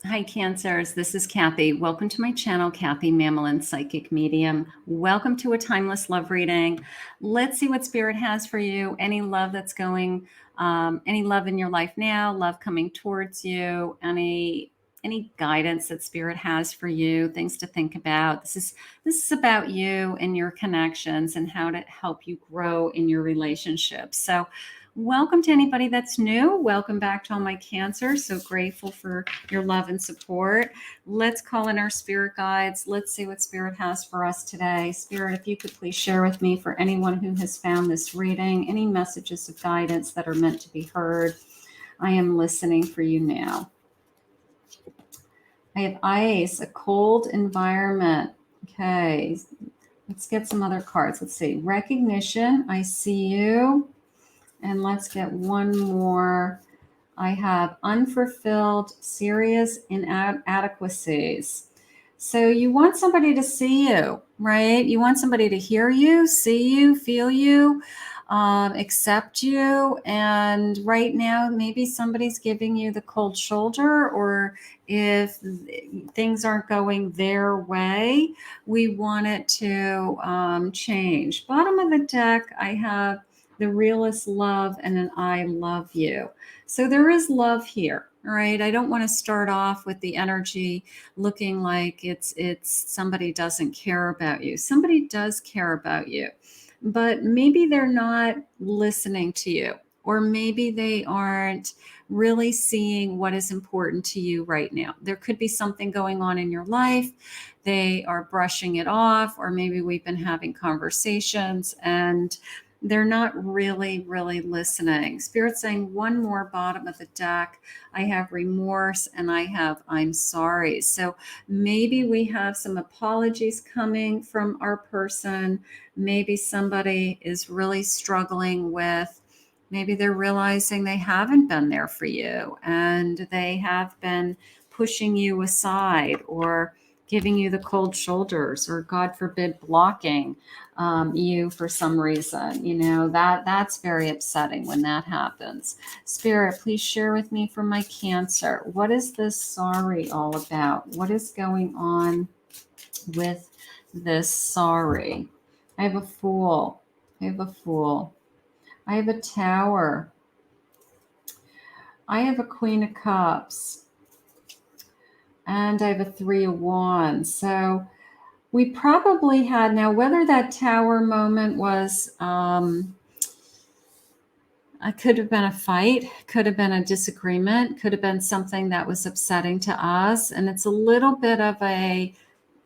Hi, Cancers. This is Kathy. Welcome to my channel, Kathy Mamolen, Psychic Medium. Welcome to a timeless love reading. Let's see what Spirit has for you. Any love that's going, any love in your life now, love coming towards you, any guidance that Spirit has for you, things to think about. This is about you and your connections and how to help you grow in your relationships. So welcome to anybody that's new. Welcome back to all my Cancers. So grateful for your love and support. Let's call in our spirit guides. Let's see what Spirit has for us today. Spirit, if you could please share with me for anyone who has found this reading, any messages of guidance that are meant to be heard. I am listening for you now. I have ice, a cold environment. Okay, let's get some other cards. Let's see. Recognition, I see you. And let's get one more. I have unfulfilled, serious inadequacies. So you want somebody to see you, right? You want somebody to hear you, see you, feel you, accept you. And right now, maybe somebody's giving you the cold shoulder, or if things aren't going their way, we want it to change. Bottom of the deck, I have the realest love and an I love you. So there is love here. All right. I don't want to start off with the energy looking like it's somebody doesn't care about you. Somebody does care about you, but maybe they're not listening to you, or maybe they aren't really seeing what is important to you right now. There could be something going on in your life. They are brushing it off, or maybe we've been having conversations and they're not really listening. Spirit saying one more, bottom of the deck. I have remorse and I have I'm sorry. So maybe we have some apologies coming from our person. Maybe somebody is really struggling with, maybe they're realizing they haven't been there for you and they have been pushing you aside, or giving you the cold shoulders, or God forbid, blocking you for some reason. You know, that's very upsetting when that happens. Spirit, please share with me from my Cancer. What is this sorry all about? What is going on with this sorry? I have a Fool. I have a Fool. I have a Tower. I have a Queen of Cups. And I have a Three of Wands. So we probably had, now whether that Tower moment was, it could have been a fight, could have been a disagreement, could have been something that was upsetting to us. And it's a little bit of a,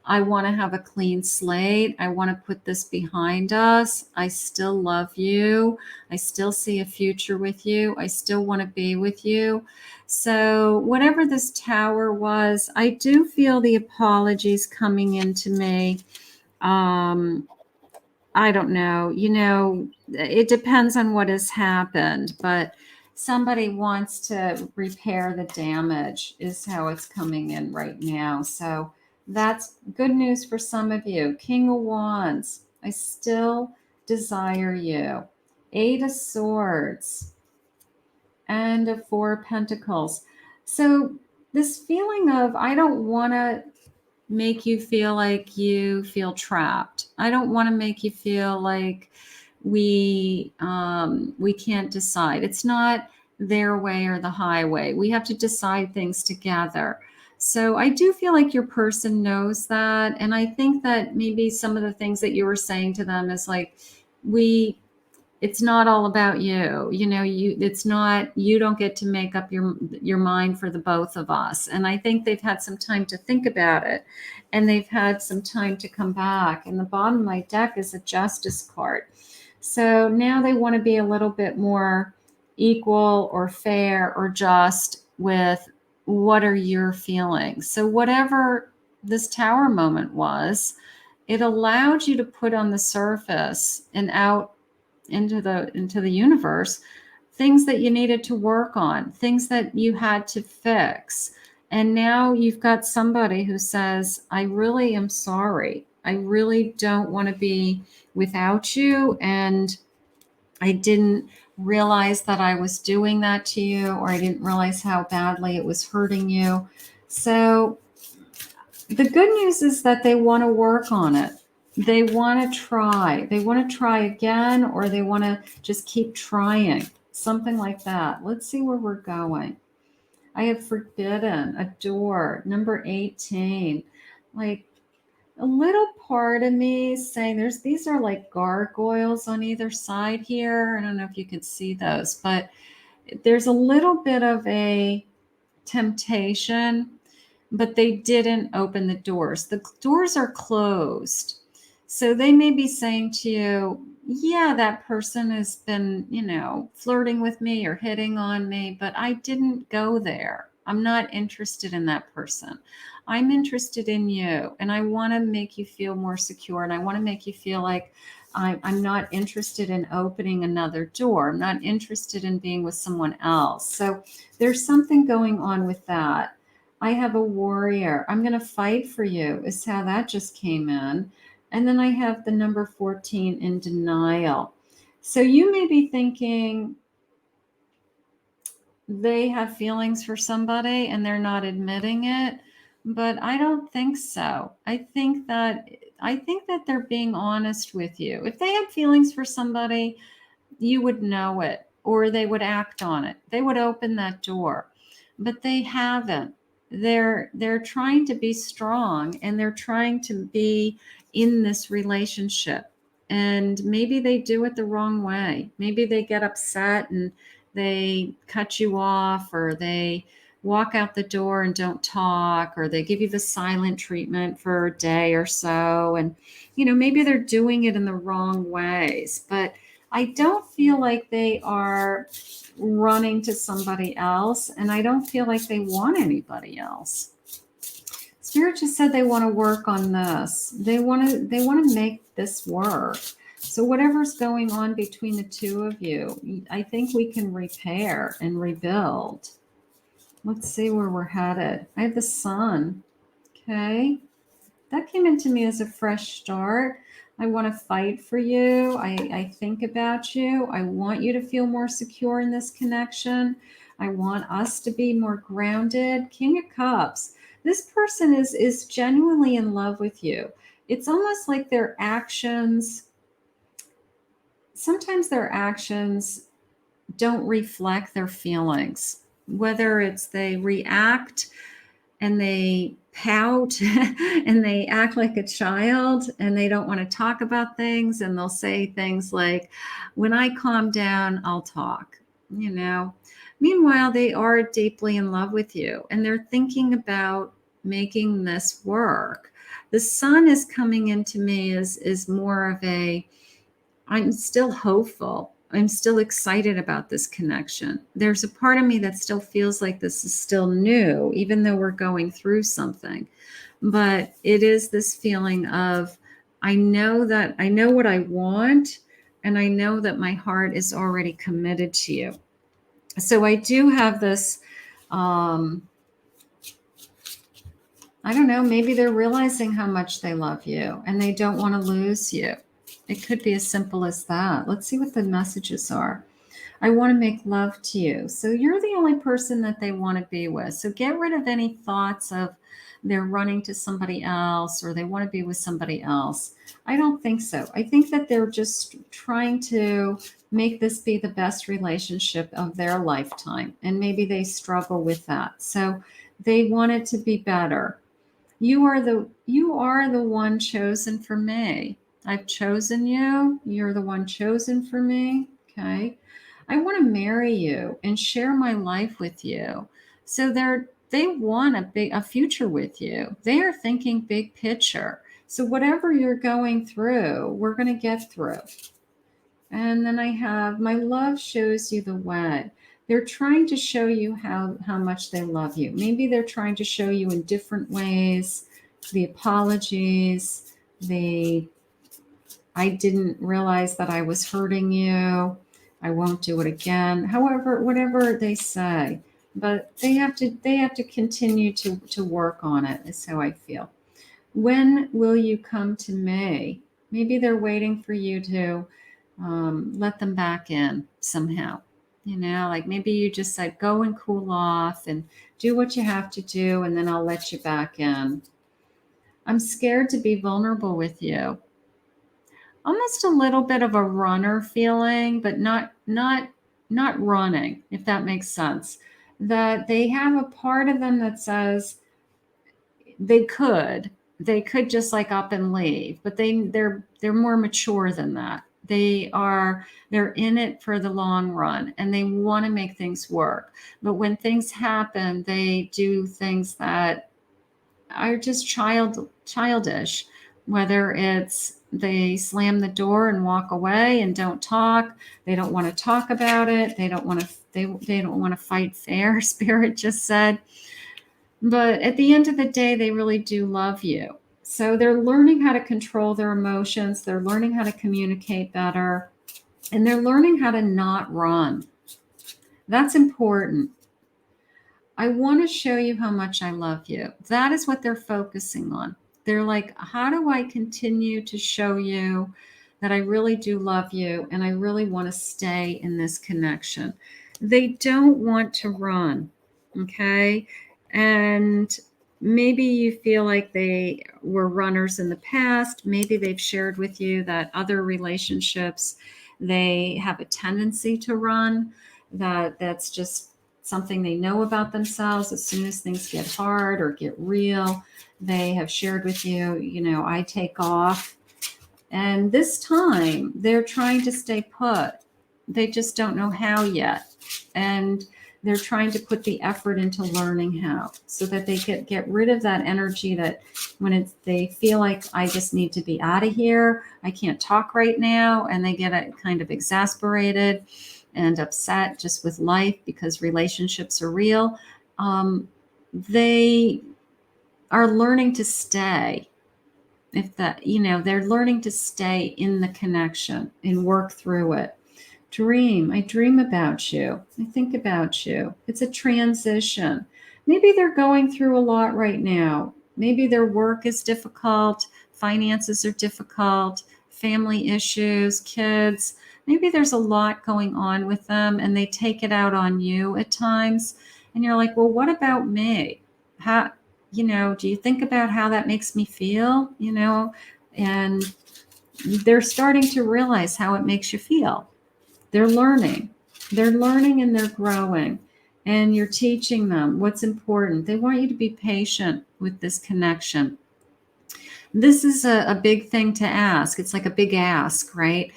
I want to have a clean slate. I want to put this behind us. I still love you. I still see a future with you. I still want to be with you. So whatever this Tower was, I do feel the apologies coming into me. I don't know. You know, it depends on what has happened, but somebody wants to repair the damage is how it's coming in right now. So that's good news for some of you. King of Wands, I still desire you. Eight of Swords and a Four of Pentacles. So this feeling of, I don't want to make you feel like you feel trapped. I don't want to make you feel like we can't decide. It's not their way or the highway. We have to decide things together. So I do feel like your person knows that. And I think that maybe some of the things that you were saying to them is like, it's not all about you. You know, it's not, you don't get to make up your mind for the both of us. And I think they've had some time to think about it, and they've had some time to come back. And the bottom of my deck is a Justice card. So now they want to be a little bit more equal or fair or just with what are your feelings. So whatever this Tower moment was, it allowed you to put on the surface and out into the universe things that you needed to work on, things that you had to fix. And now you've got somebody who says, I really am sorry. I really don't want to be without you. And I didn't realize that I was doing that to you, or I didn't realize how badly it was hurting you. So the good news is that they want to work on it. They want to try. They want to try again, or they want to just keep trying. Something like that. Let's see where we're going. I have forbidden, adore, number 18. Like a little part of me is saying these are like gargoyles on either side here. I don't know if you can see those, but there's a little bit of a temptation, but they didn't open the doors. The doors are closed. So they may be saying to you, yeah, that person has been, flirting with me or hitting on me, but I didn't go there. I'm not interested in that person. I'm interested in you, and I want to make you feel more secure, and I want to make you feel like I'm not interested in opening another door. I'm not interested in being with someone else. So there's something going on with that. I have a warrior. I'm going to fight for you, is how that just came in. And then I have the number 14 in denial. So you may be thinking they have feelings for somebody and they're not admitting it, but I don't think so. I think that they're being honest with you. If they had feelings for somebody, you would know it, or they would act on it. They would open that door, but they haven't. They're trying to be strong, and they're trying to be in this relationship. And maybe they do it the wrong way. Maybe they get upset and they cut you off, or they walk out the door and don't talk, or they give you the silent treatment for a day or so. And, maybe they're doing it in the wrong ways, but I don't feel like they are running to somebody else, and I don't feel like they want anybody else. Spirit just said they want to work on this. They want to make this work. So whatever's going on between the two of you, I think we can repair and rebuild. Let's see where we're headed. I have the Sun. Okay. That came into me as a fresh start. I want to fight for you. I think about you. I want you to feel more secure in this connection. I want us to be more grounded. King of Cups. This person is genuinely in love with you. It's almost like sometimes their actions don't reflect their feelings. Whether it's they react and they pout and they act like a child, and they don't want to talk about things, and they'll say things like, when I calm down, I'll talk. Meanwhile, they are deeply in love with you, and they're thinking about making this work. The Sun is coming into me is more of I'm still hopeful. I'm still excited about this connection. There's a part of me that still feels like this is still new, even though we're going through something. But it is this feeling of, I know what I want, and I know that my heart is already committed to you. So I do have this, I don't know, maybe they're realizing how much they love you and they don't want to lose you. It could be as simple as that. Let's see what the messages are. I want to make love to you. So you're the only person that they want to be with. So get rid of any thoughts of they're running to somebody else or they want to be with somebody else. I don't think so. I think that they're just trying to make this be the best relationship of their lifetime. And maybe they struggle with that. So they want it to be better. You are the one chosen for me. I've chosen you. You're the one chosen for me. Okay. I want to marry you and share my life with you. So they want a future with you. They are thinking big picture. So whatever you're going through, we're going to get through. And then I have my love shows you the way. They're trying to show you how much they love you. Maybe they're trying to show you in different ways. The apologies, I didn't realize that I was hurting you. I won't do it again. However, whatever they say, but they have to continue to work on it, is how I feel. When will you come to me? Maybe they're waiting for you to let them back in somehow. Like maybe you just said, go and cool off and do what you have to do, and then I'll let you back in. I'm scared to be vulnerable with you. Almost a little bit of a runner feeling, but not running, if that makes sense. That they have a part of them that says they could just like up and leave, but they're more mature than that. They're in it for the long run, and they want to make things work. But when things happen, they do things that are just childish, whether it's they slam the door and walk away and don't talk. They don't want to talk about it. They don't want to they don't want to fight fair, Spirit just said. But at the end of the day, they really do love you. So they're learning how to control their emotions. They're learning how to communicate better, and they're learning how to not run. That's important. I want to show you how much I love you. That is what they're focusing on. They're like, how do I continue to show you that I really do love you and I really want to stay in this connection? They don't want to run, okay? And maybe you feel like they were runners in the past. Maybe they've shared with you that other relationships, they have a tendency to run, that's just something they know about themselves. As soon as things get hard or get real, they have shared with you, I take off. And this time they're trying to stay put. They just don't know how yet. And they're trying to put the effort into learning how, so that they get rid of that energy that when they feel like, I just need to be out of here, I can't talk right now, and they get kind of exasperated and upset just with life because relationships are real. They are learning to stay. They're learning to stay in the connection and work through it. I dream about you. I think about you. It's a transition. Maybe they're going through a lot right now. Maybe their work is difficult, finances are difficult, family issues, kids. Maybe there's a lot going on with them, and they take it out on you at times. And you're like, well, what about me? How, do you think about how that makes me feel? And they're starting to realize how it makes you feel. They're learning and they're growing, and you're teaching them what's important. They want you to be patient with this connection. This is a big thing to ask. It's like a big ask, right?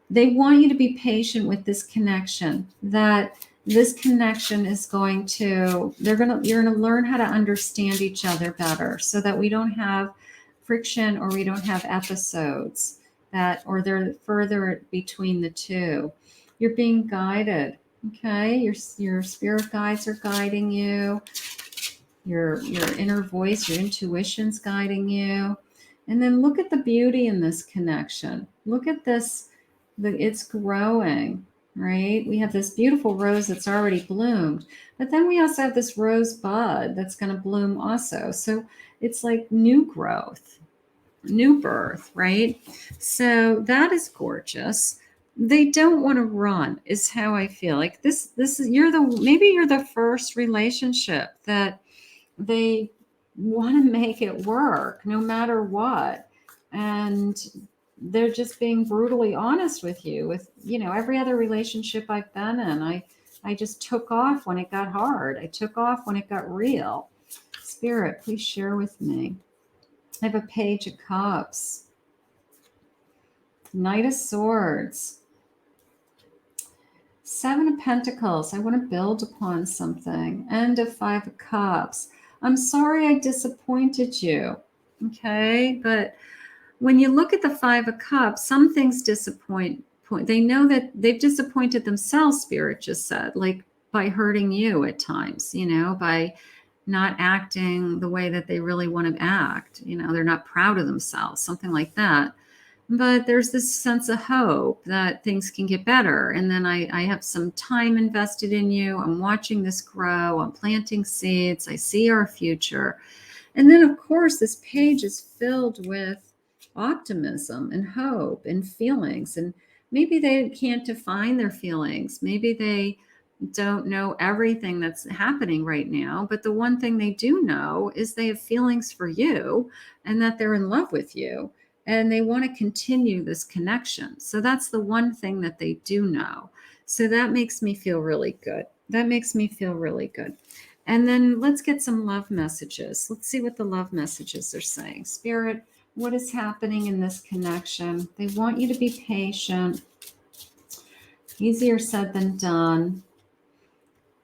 They want you to be patient with this connection, that this connection is you're going to learn how to understand each other better, so that we don't have friction, or we don't have episodes or they're further between the two. You're being guided, okay? Your spirit guides are guiding you. Your inner voice, your intuition's guiding you. And then look at the beauty in this connection. Look at this, it's growing, right? We have this beautiful rose that's already bloomed, but then we also have this rose bud that's going to bloom also. So it's like new growth, new birth, right? So that is gorgeous. They don't want to run, is how I feel. Like this is maybe you're the first relationship that they want to make it work no matter what. And they're just being brutally honest with you. With every other relationship I've been in, I just took off when it got hard. I took off when it got real. Spirit, please share with me. I have a Page of Cups, Knight of Swords, Seven of Pentacles. I want to build upon something. And a Five of Cups. I'm sorry I disappointed you. Okay, but when you look at the Five of Cups, some things disappoint. They know that they've disappointed themselves, Spirit just said, like by hurting you at times, by not acting the way that they really want to act. They're not proud of themselves, something like that. But there's this sense of hope that things can get better. And then I have some time invested in you. I'm watching this grow. I'm planting seeds. I see our future. And then, of course, this page is filled with optimism and hope and feelings. And Maybe they can't define their feelings. Maybe they don't know everything that's happening right now. But the one thing they do know is they have feelings for you and that they're in love with you and they want to continue this connection. So that's the one thing that they do know. So that makes me feel really good. That makes me feel really good. And then let's get some love messages. Let's see what the love messages are saying. Spirit, what is happening in this connection? They want you to be patient. Easier said than done.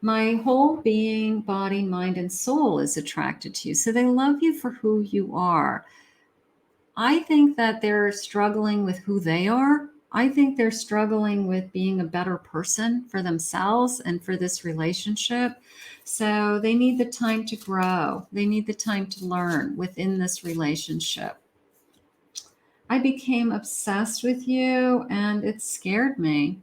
My whole being, body, mind, and soul is attracted to you. So they love you for who you are. I think that they're struggling with who they are. I think they're struggling with being a better person for themselves and for this relationship. So they need the time to grow. They need the time to learn within this relationship. I became obsessed with you and it scared me.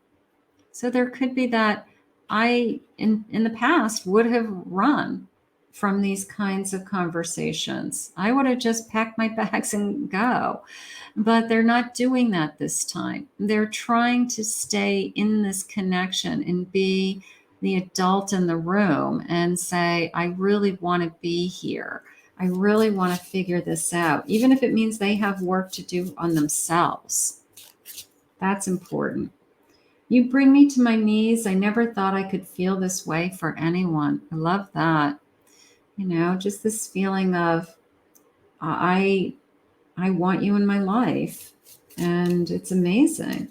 So there could be that I, in the past, would have run from these kinds of conversations. I would have just packed my bags and go. But they're not doing that this time. They're trying to stay in this connection and be the adult in the room and say, I really want to be here. I really want to figure this out, even if it means they have work to do on themselves. That's important. You bring me to my knees. I never thought I could feel this way for anyone. I love that. You know, just this feeling of I want you in my life. And it's amazing.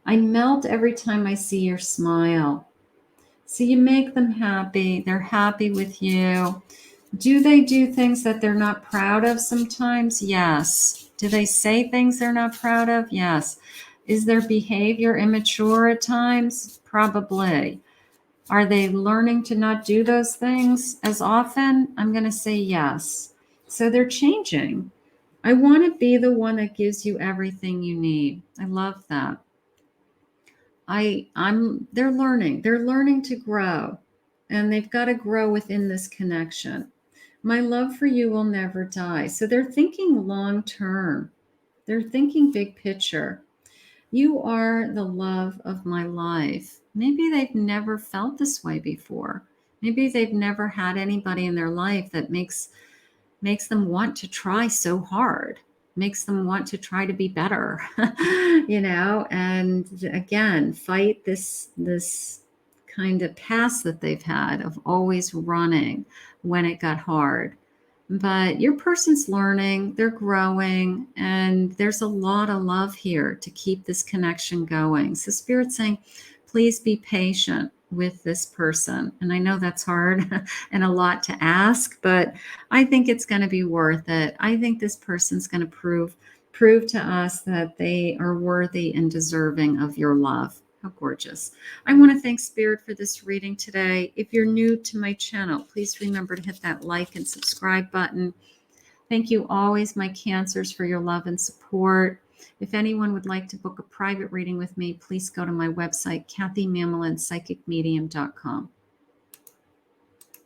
I melt every time I see your smile. So you make them happy. They're happy with you. Do they do things that they're not proud of sometimes? Yes. Do they say things they're not proud of? Yes. Is their behavior immature at times? Probably. Are they learning to not do those things as often? I'm going to say yes. So they're changing. I want to be the one that gives you everything you need. I love that. They're learning. They're learning to grow. And they've got to grow within this connection. My love for you will never die. So they're thinking long term. They're thinking big picture. You are the love of my life. Maybe they've never felt this way before. Maybe they've never had anybody in their life that makes them want to try so hard, makes them want to try to be better, and again, fight this kind of past that they've had of always running when it got hard. But your person's learning, they're growing, and there's a lot of love here to keep this connection going. So Spirit's saying, please be patient with this person. And I know that's hard and a lot to ask, but I think it's going to be worth it. I think this person's going to prove to us that they are worthy and deserving of your love. How gorgeous. I want to thank Spirit for this reading today. If you're new to my channel, please remember to hit that like and subscribe button. Thank you always, my Cancers, for your love and support. If anyone would like to book a private reading with me, please go to my website, KathyMamolenPsychicMedium.com.